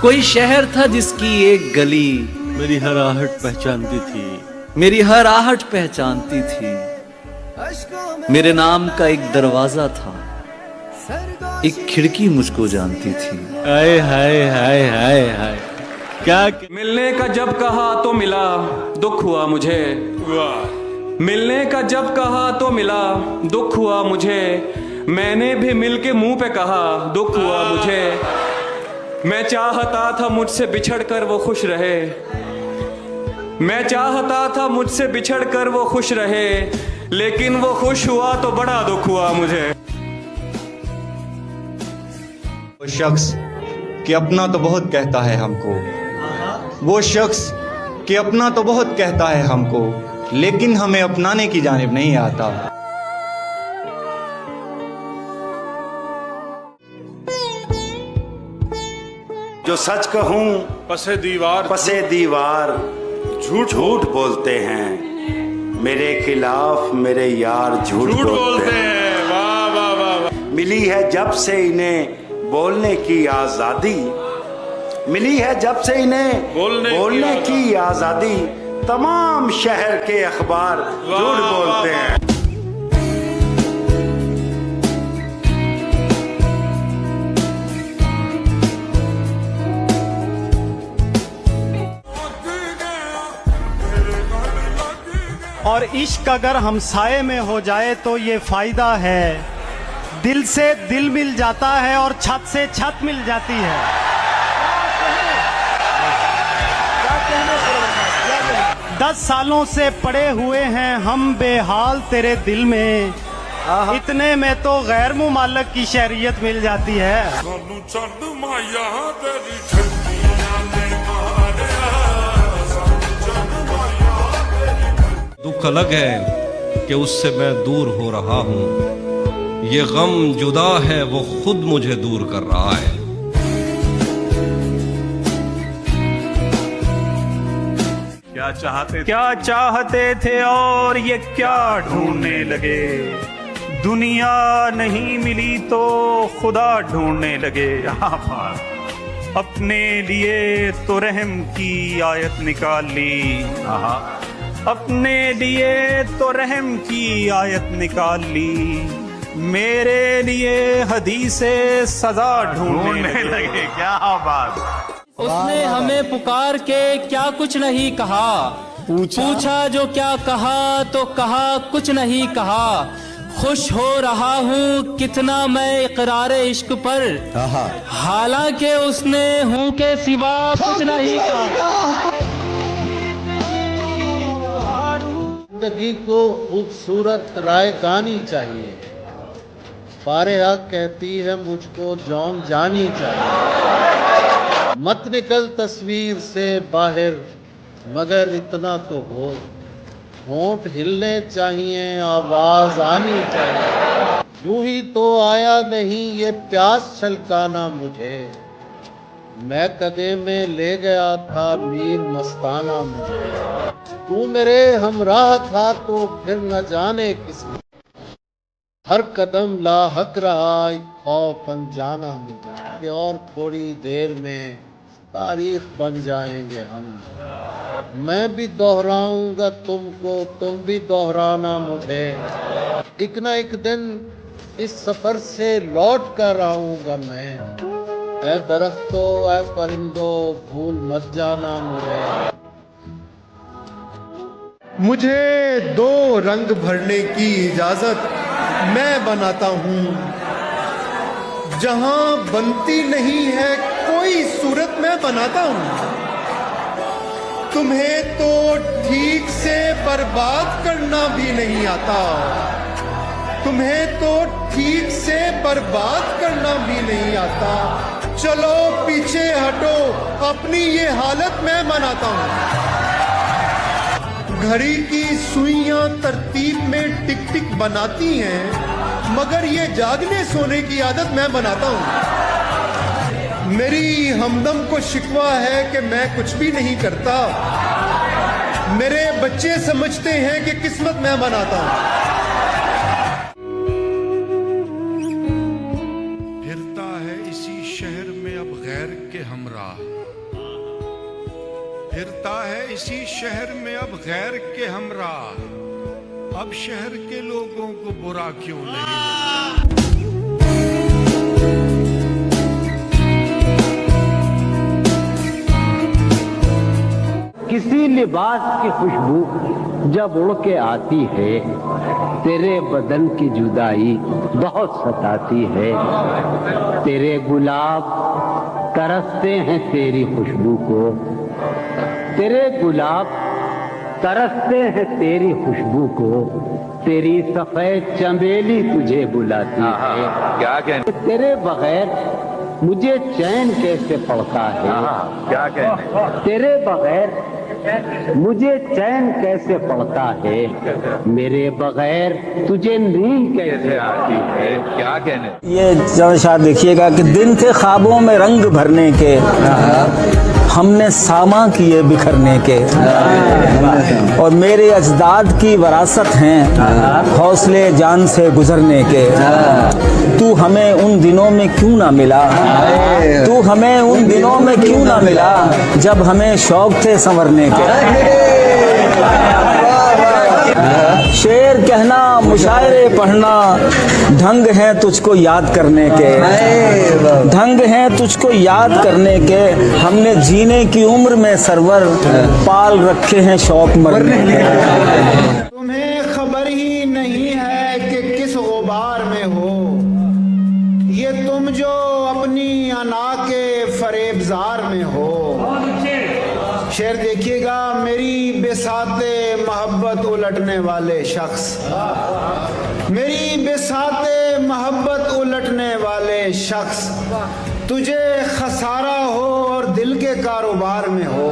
कोई शहर था जिसकी एक गली मेरी हर आहट पहचानती थी, मेरी हर आहट पहचानती थी। मेरे नाम का एक दरवाजा था, एक खिड़की मुझको जानती थी। हाय हाय हाय हाय हाय, क्या मिलने का जब कहा तो मिला, दुख हुआ मुझे। मिलने का जब कहा तो मिला, दुख हुआ मुझे। मैंने भी मिलके मुंह पे कहा, दुख हुआ मुझे। मैं चाहता था मुझसे बिछड़कर वो खुश रहे, मैं चाहता था मुझसे बिछड़कर वो खुश रहे, लेकिन वो खुश हुआ तो बड़ा दुख हुआ मुझे। वो शख्स कि अपना तो बहुत कहता है हमको, वो शख्स कि अपना तो बहुत कहता है हमको, लेकिन हमें अपनाने की जानिब नहीं आता। जो सच कहूं पसे दीवार झूठ बोलते हैं, मेरे खिलाफ मेरे यार झूठ बोलते हैं। वाह वाह वाह। मिली है जब से इन्हें बोलने की आजादी, मिली है जब से इन्हें बोलने की आजादी, तमाम शहर के अखबार झूठ बोलते हैं। और इश्क अगर हमसाये में हो जाए तो ये फायदा है, दिल से दिल मिल जाता है और छत से छत मिल जाती है। 10 सालों से पड़े हुए हैं हम बेहाल तेरे दिल में, इतने में तो गैर मुमालक की शहरियत मिल जाती है। दुख अलग है कि उससे मैं दूर हो रहा हूँ, ये गम जुदा है वो खुद मुझे दूर कर रहा है। क्या चाहते थे और ये क्या ढूंढने लगे, दुनिया नहीं मिली तो खुदा ढूंढने लगे। अपने लिए तो रहम की आयत निकाल ली, अपने लिए तो रहम की आयत निकाल ली, मेरे लिए हदीसे सजा ढूंढने लगे। क्या बात। उसने हमें पुकार के क्या कुछ नहीं कहा, पूछा जो क्या कहा तो कहा कुछ नहीं कहा। खुश हो रहा हूँ कितना मैं इकरार इश्क पर, हालांकि उसने हूँ के सिवा कुछ नहीं कहा। जिंदगी को खूबसूरत राय गानी चाहिए, फारिहा कहती है मुझको जौन जानी चाहिए। मत निकल तस्वीर से बाहर मगर इतना तो हो, होंठ हिलने चाहिए आवाज आनी चाहिए। यूं ही तो आया नहीं ये प्यास छलकाना मुझे, मैं कदे में ले गया था मीर मस्ताना मुझे। तू मेरे हमराह था तो फिर न जाने किस, हर कदम लाहक रहा खौफ अनजाना मुझे। और थोड़ी देर में तारीख बन जाएंगे हम, मैं भी दोहराऊंगा तुमको तुम भी दोहराना मुझे। एक न एक दिन इस सफर से लौट कर आऊंगा मैं, ऐ दरख्तो ऐ परिंदो भूल मत जाना मुझे 2 रंग भरने की इजाजत मैं बनाता हूँ, जहां बनती नहीं है कोई सूरत मैं बनाता हूँ। तुम्हें तो ठीक से बर्बाद करना भी नहीं आता, तुम्हें तो ठीक से बर्बाद करना भी नहीं आता। चलो पीछे हटो अपनी ये हालत मैं मनाता हूँ। घड़ी की सुइयां तरतीब में टिक टिक बनाती हैं, मगर ये जागने सोने की आदत मैं बनाता हूँ। मेरी हमदम को शिकवा है कि मैं कुछ भी नहीं करता, मेरे बच्चे समझते हैं कि किस्मत मैं बनाता हूँ। फिरता है इसी शहर में अब गैर के हमरा, कहता है इसी शहर में अब गैर के हमरा, अब शहर के लोगों को बुरा क्यों नहीं। किसी लिबास की खुशबू जब उड़ के आती है, तेरे बदन की जुदाई बहुत सताती है। तेरे गुलाब तरसते हैं तेरी खुशबू को, तेरे गुलाब तरसते हैं तेरी खुशबू को। तेरी सफेद चमेली तुझे बुलाती है। क्या कहने, तेरे बगैर मुझे चैन कैसे पड़ता है। क्या कहने, तेरे बगैर मुझे चैन कैसे पड़ता है। मेरे बगैर तुझे नींद कैसे आती है। क्या कहने। ये जरा देखिएगा कि दिन थे ख्वाबों में रंग भरने के, हमने सामा किए बिखरने के, और मेरे अजदाद की वरासत हैं हौसले जान से गुजरने के। तू हमें उन दिनों में क्यों ना मिला, तू हमें उन दिनों में क्यों ना मिला जब हमें शौक थे संवरने के। शेर कहना मुशायरे पढ़ना ढंग है तुझको याद करने के, ढंग है तुझको याद करने के। हमने जीने की उम्र में सरवर पाल रखे हैं शौक मरने के। तुम्हें खबर ही नहीं है कि किस गुबार में हो, ये तुम जो अपनी अना के फरेबजार में हो। शेर देखिएगा, मेरी बेसाते मोहब्बत उलटने वाले शख्स, मेरी बेसाते मोहब्बत उलटने वाले शख्स, तुझे खसारा हो और दिल के कारोबार में हो।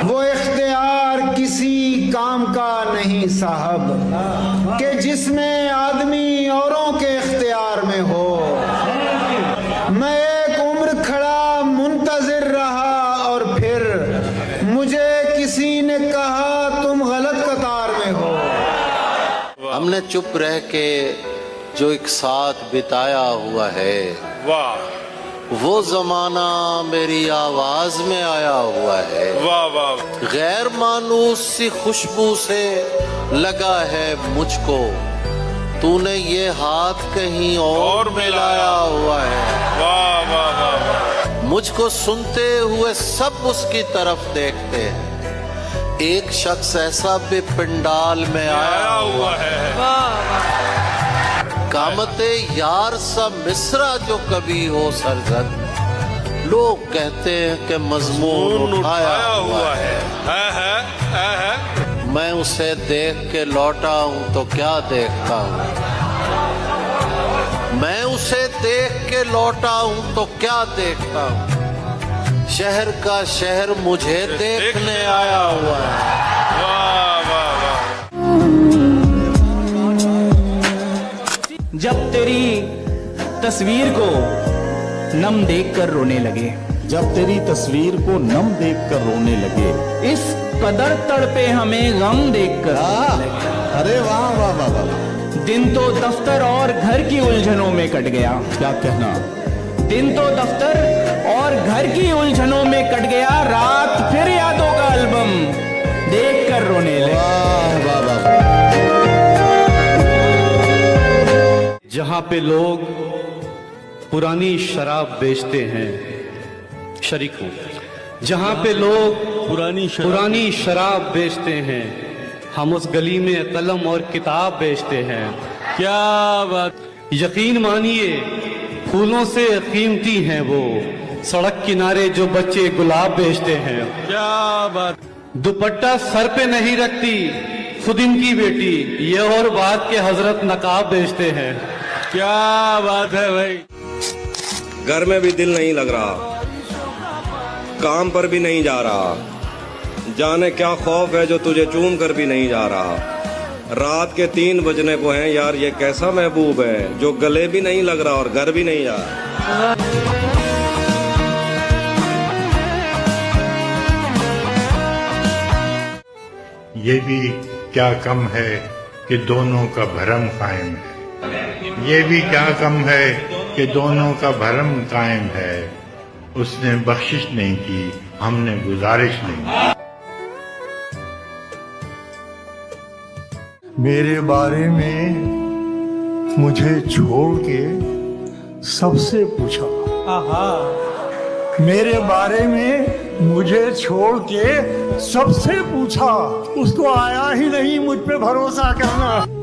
वो इख्तियार किसी काम का नहीं साहब कि जिसमें आदमी औरों के इख्तियार में हो। मैं एक उम्र खड़ा मुंतजिर रहा और फिर मुझे किसी ने कहा तुम गलत कतार में हो। हमने चुप रह के जो एक साथ बिताया हुआ है, वाह वो जमाना मेरी आवाज में आया हुआ है। वाह वाह। गैर मानूस सी खुशबू से लगा है मुझको, तूने ये हाथ कहीं और मिलाया हुआ है। वाह वाह वाह। मुझको सुनते हुए सब उसकी तरफ देखते हैं। एक शख्स ऐसा भी पंडाल में आया हुआ है। कामते यार सा मिसरा जो कभी हो सरजद, लोग कहते हैं कि मजमून उठाया हुआ है। मैं उसे देख के लौटा हूं तो क्या देखता हूं, मैं उसे देख के लौटा हूं तो क्या देखता हूं। शहर का शहर मुझे देखने आया हुआ है। वाह वाह वाह। जब तेरी तस्वीर को नम देखकर रोने लगे, जब तेरी तस्वीर को नम देखकर रोने लगे, इस कदर तड़पे हमें गम देखकर। अरे वाह वाह वाह वाह। दिन तो दफ्तर और घर की उलझनों में कट गया। क्या कहना। दिन तो दफ्तर और घर की उलझनों में कट गया, रात फिर यादों का एल्बम देखकर रोने लगे। वाह वाह वाह। जहां पे लोग पुरानी शराब बेचते हैं, शरीक हूं। जहां पे लोग पुरानी शराब बेचते हैं, हम उस गली में कलम और किताब बेचते हैं। क्या बात। यकीन मानिए फूलों से कीमती हैं वो, सड़क किनारे जो बच्चे गुलाब बेचते हैं। क्या बात। दुपट्टा सर पे नहीं रखती खुद इनकी बेटी, ये और बात के हजरत नकाब बेचते हैं। क्या बात है भाई। घर में भी दिल नहीं लग रहा, काम पर भी नहीं जा रहा, जाने क्या खौफ है जो तुझे चूम कर भी नहीं जा रहा। रात के 3 बजने को हैं यार, ये कैसा महबूब है जो गले भी नहीं लग रहा और घर भी नहीं जा रहा। ये भी क्या कम है कि दोनों का भरम कायम है, ये भी क्या कम है कि दोनों का भरम कायम है। उसने बख्शिश नहीं की, हमने गुजारिश नहीं की। मेरे बारे में मुझे छोड़ के सबसे पूछा। मेरे बारे में मुझे छोड़ के सबसे पूछा। उसको आया ही नहीं मुझ पे भरोसा करना।